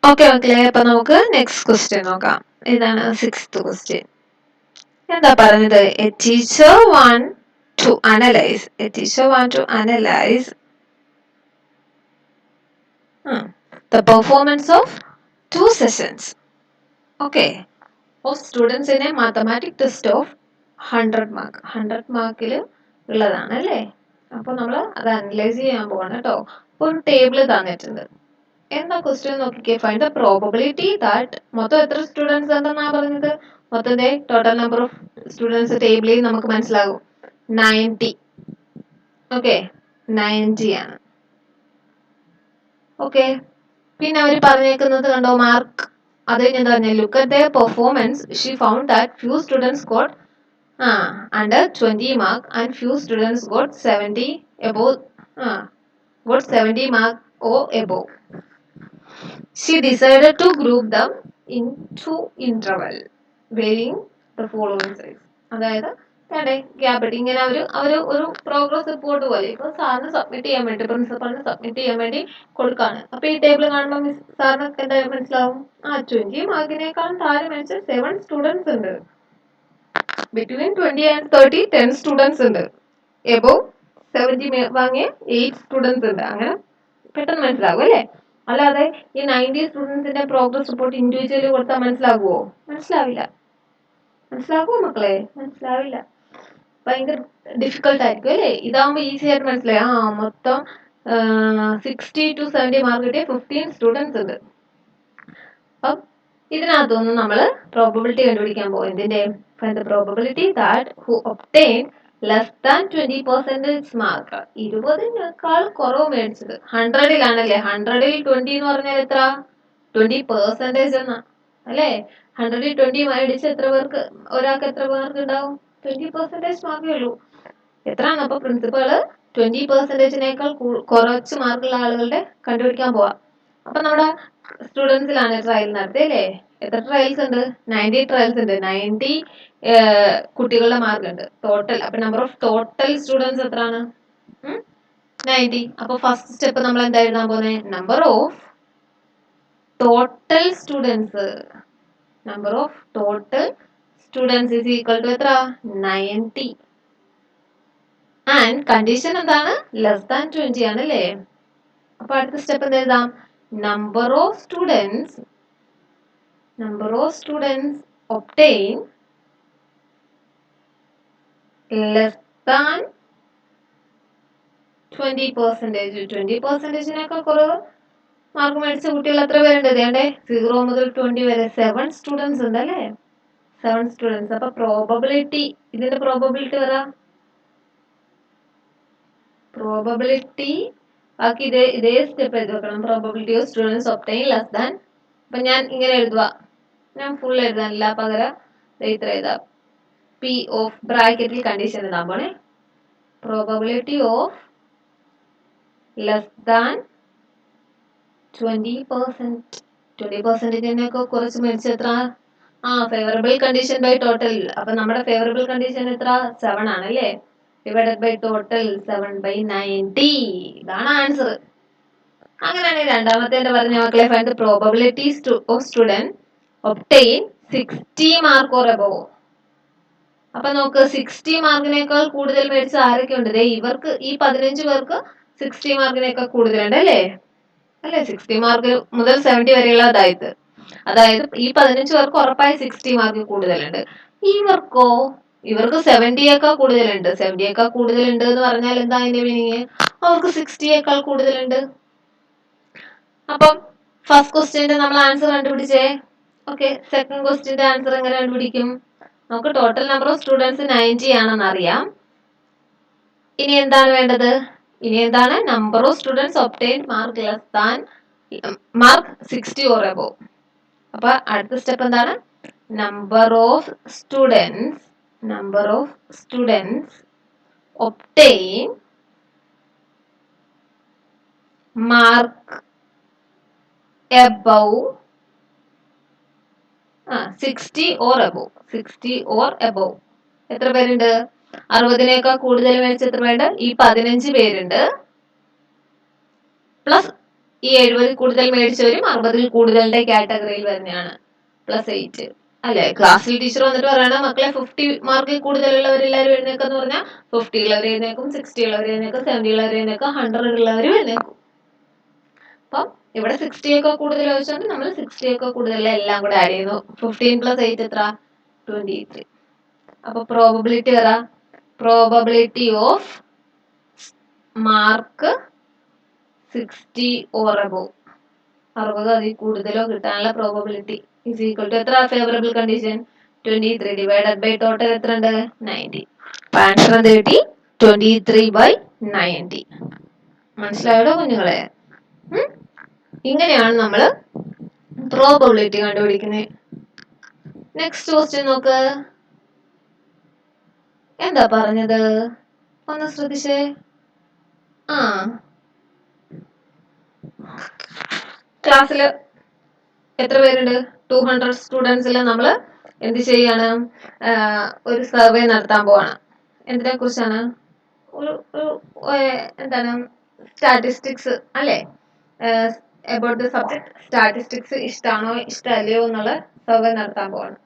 Okay മക്കളെ, അപ്പൊ നമുക്ക് നെക്സ്റ്റ് ക്വസ്റ്റ്യൻ നോക്കാം. ഇതാണ് 6th ക്വസ്റ്റ്യൻ. എന്താ പറഞ്ഞത്? A teacher want to analyse the performance of 2 sessions, okay, of students in a mathematics test of 100 മാർക്കിൽ ഉള്ളതാണ് അല്ലേ. അപ്പോൾ നമ്മൾ അത് അനലൈസ് ചെയ്യാൻ പോവാണ് കേട്ടോ. അപ്പോൾ ഒരു ടേബിൾ തന്നിട്ടുണ്ട്. എന്താ ക്വസ്റ്റ്യൻ നോക്കിക്കേ. ഫൈൻഡ് ദ പ്രോബബിലിറ്റി ദാറ്റ്, മൊത്തം എത്ര സ്റ്റുഡൻസ് ഉണ്ടെന്നാ പറഞ്ഞത്? മൊത്തത്തെ ടോട്ടൽ നമ്പർ ഓഫ് സ്റ്റുഡൻസ് ടേബിളിൽ നമുക്ക് മനസ്സിലാകും 90. ഓക്കെ, 90 ആണ്. ഓക്കെ, പിന്നെ അവർ പറഞ്ഞേക്കുന്നത് കണ്ടോ, മാർക്ക്. അത് കഴിഞ്ഞ് പറഞ്ഞ look at the performance, she found that few students got under 20 mark and few students got 70 mark or above. She decided to group them into interval varying the following size. അതായത് gap ഇട്ട് ഇങ്ങനെ അവര് ഒരു progress report പോലെ ഇപ്പൊ സാറിന് submit ചെയ്യാൻ വേണ്ടി, പ്രിൻസിപ്പളിന് സബ്മിറ്റ് ചെയ്യാൻ വേണ്ടി കൊടുക്കാണ്. അപ്പൊ ഈ ടേബിൾ കാണുമ്പോൾ സാറിന് എന്താ മനസ്സിലാവും? 20 മാർക്കിനേക്കാളും താഴെ മേടിച്ച 7 സ്റ്റുഡൻസ് ഉണ്ട്. ബിറ്റ്വീൻ 20 ആൻഡ് 30 10 സ്റ്റുഡൻസ് ഉണ്ട്. എബോവ് 70 വാങ്ങിയ 8 സ്റ്റുഡൻസ് ഉണ്ട്. അങ്ങനെ പെട്ടെന്ന് മനസ്സിലാവും അല്ലേ. അല്ലാതെ ഈ 90 സ്റ്റുഡൻസിന്റെ പ്രോഗ്രസ് റിപ്പോർട്ട് ഇൻഡിവിജ്വലി കൊടുത്താൽ മനസ്സിലാകുമോ? മനസ്സിലാകുമോ മക്കളെ? മനസ്സിലാവില്ല. ഭയങ്കര ഡിഫിക്കൽട്ട് ആയിരിക്കും അല്ലേ. ഇതാകുമ്പോൾ ഈസി ആയിട്ട് മനസ്സിലായി. മൊത്തം 60 to 70 മാർക്ക് കിട്ടിയ 15 സ്റ്റുഡൻസ് ഉണ്ട്. അപ്പം ഇതിനകത്തുനിന്ന് നമ്മൾ പ്രോബബിലിറ്റി കണ്ടുപിടിക്കാൻ പോകും. ഇതിന്റെ find the probability that who obtain less than 20% mark. 20-നേക്കാൾ കുറവ് മേടിച്ചത് 100-ലാണല്ലേ. 100-ൽ 20 എന്ന് പറഞ്ഞാൽ എത്ര? 20% എന്നാ അല്ലേ. 100-ൽ 20 മേടിച്ച എത്ര പേർക്ക്, ഒരാൾക്ക് എത്ര മാർക്ക് ഉണ്ടാവും? 20% മാർക്കേ ഉള്ളൂ. എത്രയാണ്? അപ്പൊ പ്രിൻസിപ്പള് 20%-നേക്കാൾ കുറച്ച് മാർക്കുള്ള ആളുകളുടെ കണ്ടുപിടിക്കാൻ പോവാ. അപ്പൊ നമ്മുടെ സ്റ്റുഡൻസിലാണ് ട്രയൽ നടത്തിയല്ലേ. എത്ര ട്രയൽസ് ഉണ്ട്? 90 ട്രയൽസ് ഉണ്ട്. 90 കുട്ടികളുടെ മാർക്ക് ഉണ്ട് ടോട്ടൽ. അപ്പൊ നമ്പർ ഓഫ് ടോട്ടൽ സ്റ്റുഡൻസ് എത്രയാണ്? 90. അപ്പൊ ഫസ്റ്റ് സ്റ്റെപ്പ് നമ്മൾ എന്താ എഴുതാൻ പോകുന്നത്? Number of total students is equal to എത്ര? 90. ആൻഡ് കണ്ടീഷൻ എന്താണ്? ലെസ് ദാൻ 20 ആണല്ലേ. അപ്പൊ അടുത്ത സ്റ്റെപ്പ് എന്ത് എഴുതാം? number of students obtain less than 20%. 20%-നേക്കാൾ കുറവ് മാർക്ക് മേടിച്ച കുട്ടികൾ എത്ര പേരുണ്ട്? വേണ്ടേ 0 മുതൽ 20 വരെ 7 സ്റ്റുഡൻസ് ഉണ്ട് അല്ലേ. 7 സ്റ്റുഡൻസ്. അപ്പൊ പ്രോബബിലിറ്റി, ഇതിന്റെ പ്രോബബിലിറ്റി വരാം. പ്രോബബിലിറ്റി ബാക്കി ഇതേ സ്റ്റെപ്പ് എഴുതി വെക്കണം. Probability of students obtain less than. അപ്പൊ ഞാൻ ഇങ്ങനെ എഴുതുക. ഞാൻ ഫുൾ എഴുതാനില്ല, പകരം ഇത്ര എഴുതാം. പി ഓഫ് ബ്രാക്കറ്റിൽ കണ്ടീഷൻ എഴുതാൻ പോണേ. Probability of less than 20%. 20%-നേക്കാൾ കുറച്ച് മേടിച്ച എത്ര? Favourable condition by total. അപ്പൊ നമ്മുടെ ഫേവറബിൾ കണ്ടീഷൻ എത്ര? 7 ആണല്ലേ. Divided by total 7/90. ഇതാണ് ആൻസർ. അങ്ങനെയാണെങ്കിൽ രണ്ടാമത്തെ പറഞ്ഞ മക്കളെ, find the probability of student obtain 60 mark or above. അപ്പൊ നോക്ക്, 60 മാർക്കിനേക്കാൾ കൂടുതൽ മേടിച്ച ആരൊക്കെ ഉണ്ട്? ഇവർക്ക് ഈ 15 പേർക്ക് 60 മാർക്കിനേക്കാൾ കൂടുതലുണ്ട് അല്ലേ. 60 മാർക്ക് മുതൽ 70 വരെയുള്ള അതായത് ഈ 15 പേർക്ക് ഉറപ്പായി 60 മാർക്ക് കൂടുതലുണ്ട്. ഇവർക്ക് 70-യേക്കാൾ കൂടുതലുണ്ട്. 70-യേക്കാൾ കൂടുതലുണ്ട് എന്ന് പറഞ്ഞാൽ എന്താ അതിന്റെ മീനിങ്? അവർക്ക് 60-യേക്കാൾ കൂടുതലുണ്ട്. അപ്പം ഫസ്റ്റ് ക്വസ്റ്റ്യന്റെ നമ്മൾ ആൻസർ കണ്ടുപിടിച്ചേ. ഓക്കെ, സെക്കൻഡ് ക്വസ്റ്റ്യന്റെ ആൻസർ എങ്ങനെ കണ്ടുപിടിക്കും? നമുക്ക് ടോട്ടൽ നമ്പർ ഓഫ് സ്റ്റുഡൻസ് 90 ആണെന്ന് അറിയാം. ഇനി എന്താണ് വേണ്ടത്? Number of students obtain mark less than mark 60 or above. അപ്പൊ അടുത്ത സ്റ്റെപ്പ് എന്താണ്? Number of students obtain mark above 60 or above. എത്ര പേരുണ്ട്? 60-നേക്കാൾ കൂടുതൽ മേടിച്ച എത്ര പേരുണ്ട്? ഈ 15 പേരുണ്ട്. പ്ലസ് ഈ 70 കൂടുതൽ മേടിച്ചവരും 60 കൂടുതലിന്റെ കാറ്റഗറിയിൽ വരുന്നതാണ് +8 അല്ലെ. ക്ലാസ്സിൽ ടീച്ചർ വന്നിട്ട് പറയണം മക്കളെ 50 മാർക്കിൽ കൂടുതലുള്ളവരെല്ലാവരും എഴുന്നേക്കെന്ന് പറഞ്ഞാൽ 50 ഉള്ളവർ എഴുന്നേക്കും, 60 ഉള്ളവർ എഴുന്നേക്കും, 70 ഉള്ളവർ എഴുന്നേക്കും, 100 ഉള്ളവരും എഴുന്നേക്കും. അപ്പം ഇവിടെ 60 ഒക്കെ കൂടുതൽ ചോദിച്ചോണ്ട് നമ്മൾ 60 ഒക്കെ കൂടുതൽ എല്ലാം കൂടെ ആഡ് ചെയ്യുന്നു. 15 + 8 എത്ര? 23. അപ്പൊ പ്രോബബിലിറ്റി പറ. Probability of mark 60 or above, 60 അതിൽ കൂടുതലോ കിട്ടാനുള്ള പ്രോബബിലിറ്റി is equal to എത്ര? Favourable condition 23 divided by total എത്ര ഉണ്ട്? 90. അപ്പൊ ആൻസർ എന്ത് കിട്ടി? 23/90. മനസ്സിലായോ കുഞ്ഞുങ്ങളെ? ഇങ്ങനെയാണ് നമ്മൾ പ്രോബബിലിറ്റി കണ്ടുപിടിക്കുന്നത്. നെക്സ്റ്റ് ക്വസ്റ്റ്യൻ നോക്ക്. എന്താ പറഞ്ഞത്? ഒന്ന് ശ്രദ്ധിച്ചേ. ക്ലാസ്സില് എത്ര പേരുണ്ട്? 200 സ്റ്റുഡൻസിൽ നമ്മൾ എന്ത് ചെയ്യാണ്? ഒരു സർവേ നടത്താൻ പോവാണ്. എന്തിനെ കുറിച്ചാണ്? എന്താണ്? സ്റ്റാറ്റിസ്റ്റിക്സ് അല്ലേ? അബൌട്ട് ദ സബ്ജക്ട് സ്റ്റാറ്റിസ്റ്റിക്സ് ഇഷ്ടമാണോ ഇഷ്ടമല്ലയോ എന്നുള്ള സർവേ നടത്താൻ പോവാണ്.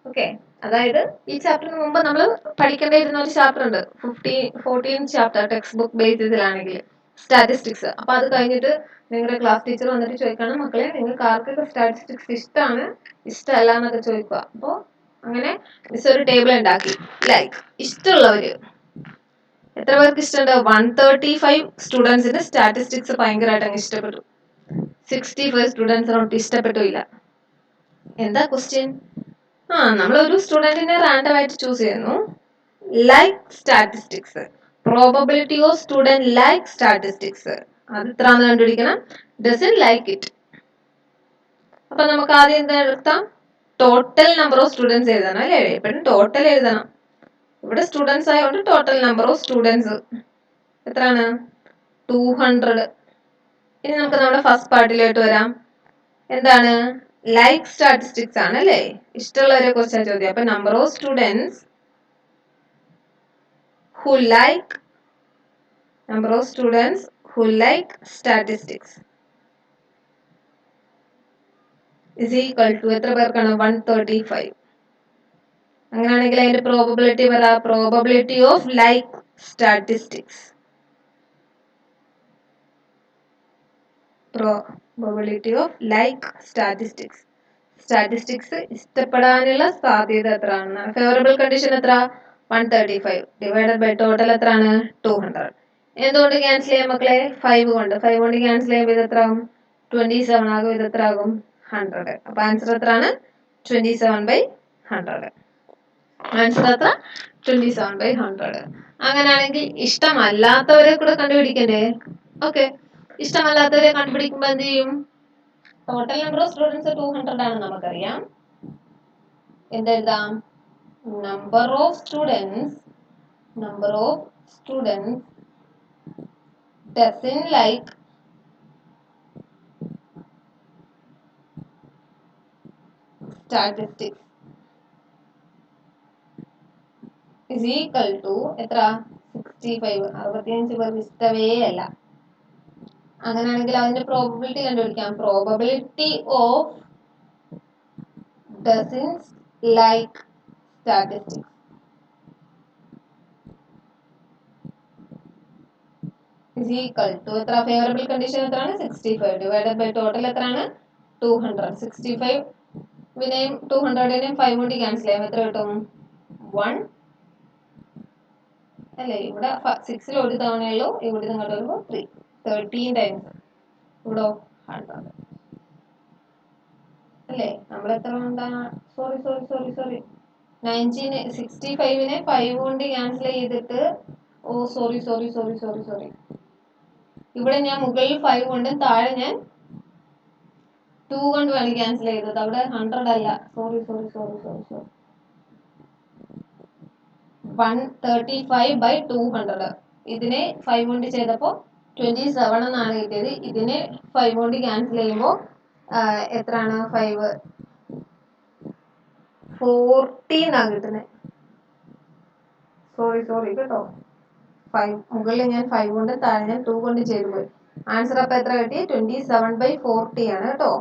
ഓക്കെ, അതായത് ഈ ചാപ്റ്ററിന് മുമ്പ് നമ്മൾ പഠിക്കേണ്ടിയിരുന്ന ഒരു ചാപ്റ്റർ ഉണ്ട്, 14 ചാപ്റ്റർ ടെക്സ്റ്റ് ബുക്ക് ബേസിസിലാണെങ്കിൽ സ്റ്റാറ്റിസ്റ്റിക്സ്. അപ്പൊ അത് കഴിഞ്ഞിട്ട് നിങ്ങളുടെ ക്ലാസ് ടീച്ചർ വന്നിട്ട് ചോദിക്കണം, മക്കളെ നിങ്ങൾക്ക് ആർക്കൊക്കെ സ്റ്റാറ്റിസ്റ്റിക്സ് ഇഷ്ടമാണ് ഇഷ്ടമല്ല എന്നൊക്കെ ചോദിക്കുക. അപ്പോൾ അങ്ങനെ മിസ് ഒരു ടേബിൾ ഉണ്ടാക്കി. ലൈക്ക് ഇഷ്ടമുള്ളവര് എത്ര പേർക്ക് ഇഷ്ടമുണ്ട്? 135 സ്റ്റുഡൻസിന് സ്റ്റാറ്റിസ്റ്റിക്സ് ഭയങ്കരമായിട്ട് അങ്ങ് ഇഷ്ടപ്പെട്ടു. 65 സ്റ്റുഡൻസിനോട്ട് ഇഷ്ടപ്പെട്ടില്ല. എന്താ ക്വസ്റ്റ്യൻ? നമ്മളൊരു സ്റ്റുഡന്റിനെ റാൻഡം ആയിട്ട് ചൂസ് ചെയ്യുന്നു. Like statistics, probability of student like statistics അത് എത്രയാണെന്ന് കണ്ടുപിടിക്കണം. Doesn't like it. അപ്പൊ നമുക്ക് ആദ്യം എന്താ എടുക്കാം? ടോട്ടൽ നമ്പർ ഓഫ് സ്റ്റുഡൻസ് എഴുതണം അല്ലേ? എപ്പോഴും ടോട്ടൽ എഴുതണം. ഇവിടെ സ്റ്റുഡൻസ് ആയതുകൊണ്ട് ടോട്ടൽ നമ്പർ ഓഫ് സ്റ്റുഡൻസ് എത്രയാണ്? 200. ഇനി നമുക്ക് നമ്മുടെ ഫസ്റ്റ് പാർട്ടിലോട്ട് വരാം. എന്താണ്? ലൈക്ക് സ്റ്റാറ്റിസ്റ്റിക്സ് ആണ് അല്ലേ? ഇഷ്ടമുള്ളവരെ കുറിച്ചാണ് ചോദ്യം. അപ്പൊ number of students who like statistics is equal to എത്ര പേർക്കാണ്? 135. അങ്ങനെയാണെങ്കിൽ അതിന്റെ പ്രോബബിലിറ്റി പറ. Probability of like statistics. Probability of like statistics. Statistics ഇഷ്ടപ്പെടാനുള്ള സാധ്യത എത്രയാണ്? ഫേവറബിൾ കണ്ടീഷൻ എത്ര? 135 ഡിവൈഡഡ് ബൈ ടോട്ടൽ എത്രയാണ്? 200. എന്തുകൊണ്ട് ക്യാൻസൽ ചെയ്യാം മക്കളെ? 5 കൊണ്ട് ക്യാൻസൽ ചെയ്യുമ്പോൾ ഇത് എത്ര ആകും? 27 ആകും. ഇത് എത്ര ആകും? 100. അപ്പൊ ആൻസർ എത്രയാണ്? 27/100. ആൻസർ എത്ര? 27/100. അങ്ങനെയാണെങ്കിൽ ഇഷ്ടമല്ലാത്തവരെ കൂടെ കണ്ടുപിടിക്കണ്ടേ? ഓക്കെ, ഇഷ്ടമല്ലാത്തവരെ കണ്ടുപിടിക്കുമ്പോൾ എന്ത് ചെയ്യും? ടോട്ടൽ നമ്പർ ഓഫ് സ്റ്റുഡൻസ് 200 ആണ് നമുക്കറിയാം. എന്തെഴുതാം? number of students doesn't like statistics is equal to എത്ര? 65. 65 പേർക്ക് ഇഷ്ടമേ അല്ല. അങ്ങനെയാണെങ്കിൽ അതിന്റെ പ്രോബബിലിറ്റി കണ്ടുപിടിക്കാം. Probability of doesn't like statistics is equal to എത്ര? ഫേവറബിൾ കണ്ടീഷൻ എത്രയാണ്? 65 ഡിവൈഡഡ് ബൈ ടോട്ടൽ എത്രയാണ്? 200. 65 വിനെയും 200നെയും 5 കൊണ്ട് ക്യാൻസൽ ചെയ്യാം. എത്ര കിട്ടും? 1 അല്ലേ? ഇവിടെ 6ൽ ഒരു തവണയുള്ളൂ. ഇവിടെ ഇങ്ങോട്ട് വരുമ്പോൾ 3. 13 ടൈംസ്. ഇവിടെ 100 അല്ലേ? നമ്മൾ എത്ര കൊണ്ടാണ്? സോറി 65നെ 5 കൊണ്ട് ക്യാൻസൽ ചെയ്തിട്ട് സോറി ഇവിടെ ഞാൻ മുകളിൽ 5 കൊണ്ട് താഴെ ഞാൻ 2 കൊണ്ട് വേണം ക്യാൻസൽ ചെയ്തത്. അവിടെ 100 അല്ല. സോറി 135/200. ഇതിനെ 5 കൊണ്ട് ചെയ്തപ്പോൾ 27 എന്നാണ് കിട്ടിയത്. ഇതിനെ 5 കൊണ്ട് ക്യാൻസൽ ചെയ്യുമ്പോൾ എത്രയാണ്? 5 14 ആണ് കിട്ടുന്നത്. സോറി കേട്ടോ. 5 മുകളിൽ ഞാൻ 5 കൊണ്ട് താഴെ ഞാൻ 2 കൊണ്ട് ചെയ്തു പോയി. ആൻസർ അപ്പൊ എത്ര കിട്ടി? 27/40 ആണ് കേട്ടോ.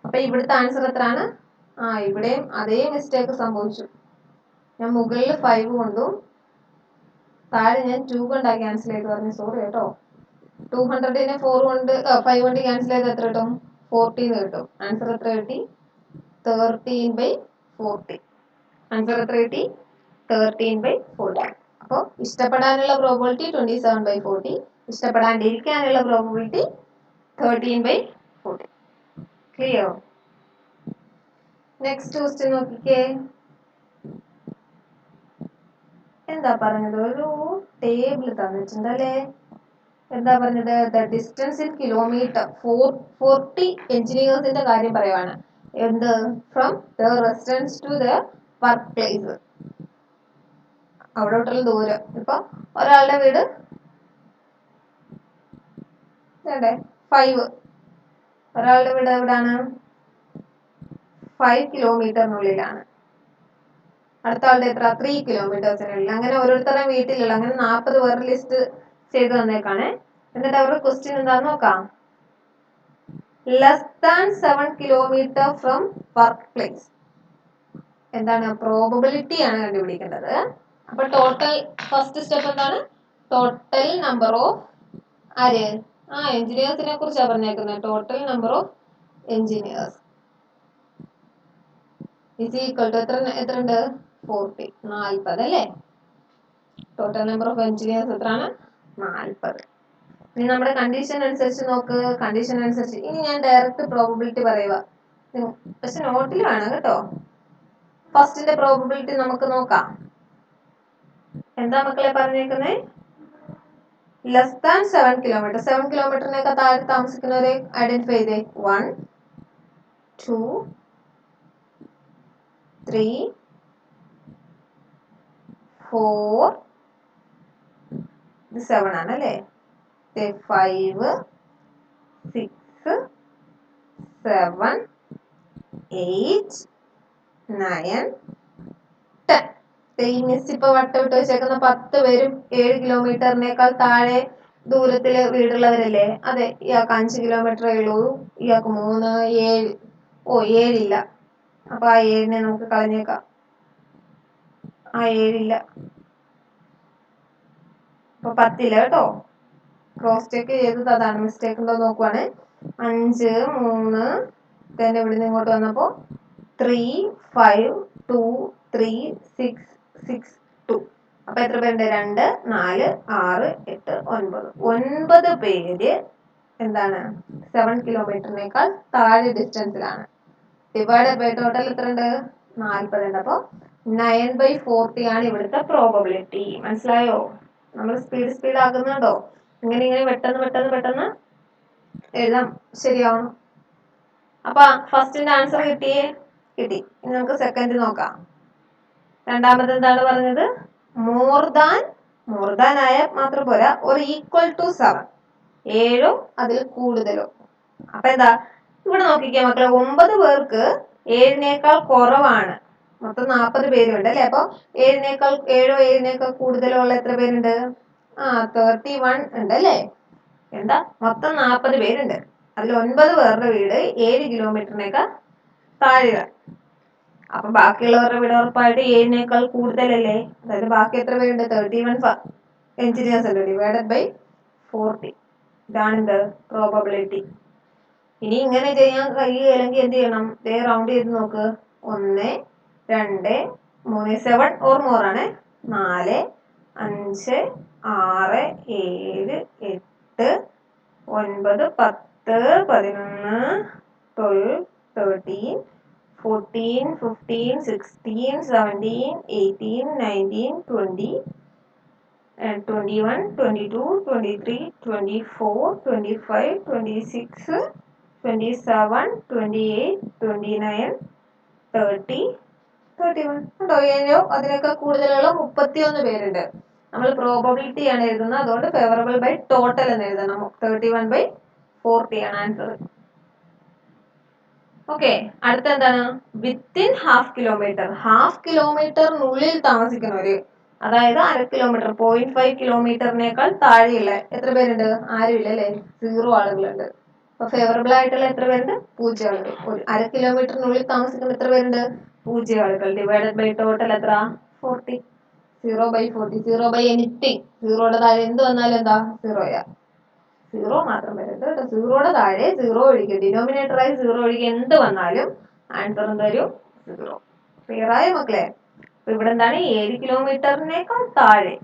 അപ്പൊ ഇവിടുത്തെ ആൻസർ എത്രയാണ്? ഇവിടെയും അതേ മിസ്റ്റേക്ക് സംഭവിച്ചു. ഞാൻ മുകളിൽ 5 കൊണ്ടും താഴെ ഞാൻ 2 കൊണ്ടാ ക്യാൻസൽ ചെയ്ത് പറഞ്ഞു. സോറി കേട്ടോ. 200നെ 4 കൊണ്ട് 5 കൊണ്ട് ക്യാൻസൽ ചെയ്ത് എത്ര കിട്ടും? 14 കിട്ടും. ആൻസർ എത്ര കിട്ടി? 13/40. ആൻസർ എത്ര കിട്ടി? 13/40. അപ്പോൾ ഇഷ്ടപ്പെടാനുള്ള പ്രോബിലിറ്റി 27/40, ഇഷ്ടപ്പെടാണ്ടിരിക്കാനുള്ള പ്രോബിലിറ്റി 13/40. ക്ലിയർ? നെക്സ്റ്റ് ക്വസ്റ്റ്യൻ നോക്കിക്കേ. എന്താ പറഞ്ഞത്? ഒരു ടേബിൾ തന്നിട്ടുണ്ടല്ലേ. എന്താ പറഞ്ഞത്? ദ ഡിസ്റ്റൻസ് ഇൻ കിലോമീറ്റർ 40 എഞ്ചിനീയേഴ്സിന്റെ കാര്യം പറയുവാണ്. എന്ത്? From the residence to the work place. അവിടോട്ടുള്ള ദൂരം. ഇപ്പൊ ഒരാളുടെ വീട് 5, ഒരാളുടെ വീട് എവിടാണ്? 5 കിലോമീറ്ററിനുള്ളിലാണ്. അടുത്ത ആളുടെ എത്ര? 3 കിലോമീറ്റേഴ്സിനുള്ളിൽ. അങ്ങനെ ഓരോരുത്തരുടെ വീട്ടിലുള്ള അങ്ങനെ 40 പേർ ലിസ്റ്റ് ചെയ്ത് വന്നേക്കാണ്. എന്നിട്ട് അവരുടെ ക്വസ്റ്റ്യൻ എന്താന്ന് നോക്കാം. Less than 7 kilometre from work place. എന്താണ്? പ്രോബബിലിറ്റി ആണ് കണ്ടുപിടിക്കേണ്ടത്. അപ്പൊ ടോട്ടൽ ഫസ്റ്റ് സ്റ്റെപ്പ് എന്താണ്? ടോട്ടൽ നമ്പർ ഓഫ് എഞ്ചിനീയേഴ്സിനെ കുറിച്ചാണ് പറഞ്ഞേക്കുന്നത്. Total number of engineers is equal to എത്ര ഉണ്ട്? 40. 40 അല്ലേ? ടോട്ടൽ നമ്പർ ഓഫ് എഞ്ചിനീയേഴ്സ് എത്രയാണ്? 40. ഇനി നമ്മുടെ കണ്ടീഷൻ അനുസരിച്ച് നോക്ക്. കണ്ടീഷൻ അനുസരിച്ച് ഇനി ഞാൻ ഡയറക്റ്റ് പ്രോബബിലിറ്റി പറയുക. പക്ഷെ നോട്ടിൽ വേണം കേട്ടോ. ഫസ്റ്റിന്റെ പ്രോബബിലിറ്റി നമുക്ക് നോക്കാം. എന്താ മക്കളെ പറഞ്ഞേക്കുന്നേ? Less than 7 kilometre. 7 കിലോമീറ്ററിനൊക്കെ താഴെ താമസിക്കുന്നവരെ ഐഡന്റിഫൈ ചെയ്തേ. 1, 2, 3, 4, 7 ആണല്ലേ. 5, 6, 7, 8, 9, 10. ഈ മിസ് ഇപ്പൊ വട്ടമിട്ട് വെച്ചേക്കുന്ന 10 പേരും 7 കിലോമീറ്ററിനേക്കാൾ താഴെ ദൂരത്തില് വീടുള്ളവരല്ലേ? അതെ. ഇയാൾക്ക് 5 കിലോമീറ്ററേ ഉള്ളൂ. ഇയാൾക്ക് 3, 7. 7 ഇല്ല. അപ്പൊ ആ 7നെ നമുക്ക് കളഞ്ഞേക്കാം. 7 ഇല്ല. അപ്പൊ 10 ഇല്ല കേട്ടോ. ക്രോസ് ചെക്ക് ചെയ്തത് അതാണ്. മിസ്റ്റേക്ക് ഉണ്ടോ നോക്കുവാണ്. 5, 3 തന്നെ ഇവിടുന്ന് ഇങ്ങോട്ട് വന്നപ്പോ 3, 5, 2, 3, 6, 6, 2. അപ്പൊ എത്ര പേരുണ്ട്? 2, 4, 6, 8, 9. 9 പേര് എന്താണ്? 7 കിലോമീറ്ററിനേക്കാൾ താഴെ ഡിസ്റ്റൻസിലാണ്. ഡിവൈഡഡ് ബൈ ടോട്ടൽ എത്ര ഉണ്ട്? 40 ഉണ്ട്. അപ്പൊ 9/40 ആണ് ഇവിടുത്തെ പ്രോബബിലിറ്റി. മനസ്സിലായോ? നമ്മൾ സ്പീഡ് ആക്കുന്നുണ്ടോ? ഇങ്ങനെ പെട്ടെന്ന് എഴുതാം. ശരിയാവണം. അപ്പൊ ഫസ്റ്റിന്റെ ആൻസർ കിട്ടി. ഇനി നമുക്ക് സെക്കൻഡ് നോക്കാം. രണ്ടാമത് എന്താണ് പറഞ്ഞത്? മോർ ദാൻ ആയ മാത്രം പോരാ, ഒരു ഈക്വൽ ടു 7. 7 അതിൽ കൂടുതലോ. അപ്പൊ എന്താ? ഇവിടെ നോക്കിക്കേ മക്കളെ. 9 പേർക്ക് 7നേക്കാൾ കുറവാണ്. മൊത്തം 40 പേരുണ്ട് അല്ലെ? അപ്പൊ 7നേക്കാൾ കൂടുതലോ ഉള്ള എത്ര പേരുണ്ട്? 31 ഉണ്ട് അല്ലേ? എന്താ? മൊത്തം 40 പേരുണ്ട്. അതിൽ 9 പേരുടെ വീട് 7 കിലോമീറ്ററിനേക്കാൾ താഴെയാണ്. അപ്പൊ ബാക്കിയുള്ളവരുടെ വീട് ഉറപ്പായിട്ട് 7നേക്കാൾ കൂടുതലല്ലേ? അതായത് ബാക്കി എത്ര പേരുണ്ട്? 31 എഞ്ചിനീയേഴ്സ് അല്ലേ? Divided by 40. ഇതാണ് എന്ത്? പ്രോബബിലിറ്റി. ഇനി ഇങ്ങനെ ചെയ്യാൻ കഴിയുകയില്ലെങ്കിൽ എന്ത് ചെയ്യണം? റൗണ്ട് ചെയ്ത് നോക്ക്. 1, 2, 3, 7 ഓർ മോർ ആണ്. 4, 5, 6, 7, 8, 9, 10, 11, 12, 13, 14, 15, 16, 17, 18, 19, 20, 21, 22, 23, 24, 25, 26, 27, 28, 29, 30, 31. ഉണ്ടോ? 7 അതിനൊക്കെ കൂടുതലുള്ള 31 പേരുണ്ട്. നമ്മൾ പ്രോബബിലിറ്റി ആണ് എഴുതുന്നത്. അതുകൊണ്ട് ഫേവറബിൾ ബൈ ടോട്ടൽ എന്ന് എഴുതണം. 31/40 ആണ് ആൻസർ. ഓക്കെ. അടുത്ത എന്താണ്? Within half kilometre. ഹാഫ് കിലോമീറ്ററിനുള്ളിൽ താമസിക്കുന്നവര് അതായത് 1/2 കിലോമീറ്റർ 0.5 കിലോമീറ്ററിനേക്കാൾ താഴെയുള്ള എത്ര പേരുണ്ട്? ആരുമില്ല അല്ലേ, 0 ആളുകളുണ്ട്. അപ്പൊ ഫേവറബിൾ ആയിട്ടുള്ള എത്ര പേരുണ്ട്? 0 ആളുകൾ. 1/2 കിലോമീറ്ററിനുള്ളിൽ താമസിക്കുന്ന എത്ര പേരുണ്ട്? 0 ആളുകൾ. ഡിവൈഡഡ് ബൈ ടോട്ടൽ എത്ര? 40. 0/40. 0/anything. 0യുടെ താഴെ എന്ത് വന്നാലും എന്താ? 0യാ. 0 മാത്രം വരരുത് കേട്ടോ. 0യുടെ താഴെ 0 ഒഴികെ ഡിനോമിനേറ്ററായി 0 ഒഴികെ എന്ത് വന്നാലും ആൻസർ എന്തായാലും 0. ക്ലിയർ ആയോ മക്കളെ? അപ്പൊ ഇവിടെ എന്താണ്? 7 കിലോമീറ്ററിനേക്കാൾ താഴെ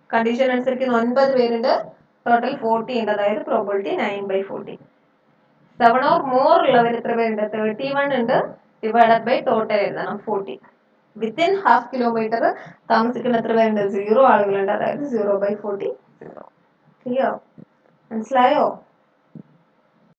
കണ്ടീഷൻ അനുസരിച്ച് 9 പേരുണ്ട്, ടോട്ടൽ 40 ഉണ്ട്, അതായത് പ്രോബിലിറ്റി 9/40. 7 or more ഉള്ളവർ എത്ര പേരുണ്ട്? 31 ഉണ്ട്, ഡിവൈഡഡ് ബൈ ടോട്ടൽ എഴുതണം 40. വിത്തിൻ ഹാഫ് കിലോമീറ്റർ താമസിക്കുന്ന എത്ര പേരുണ്ട്? 0 ആളുകളുണ്ട്, അതായത് 0/40. 0. ക്ലിയർ? മനസ്സിലായോ?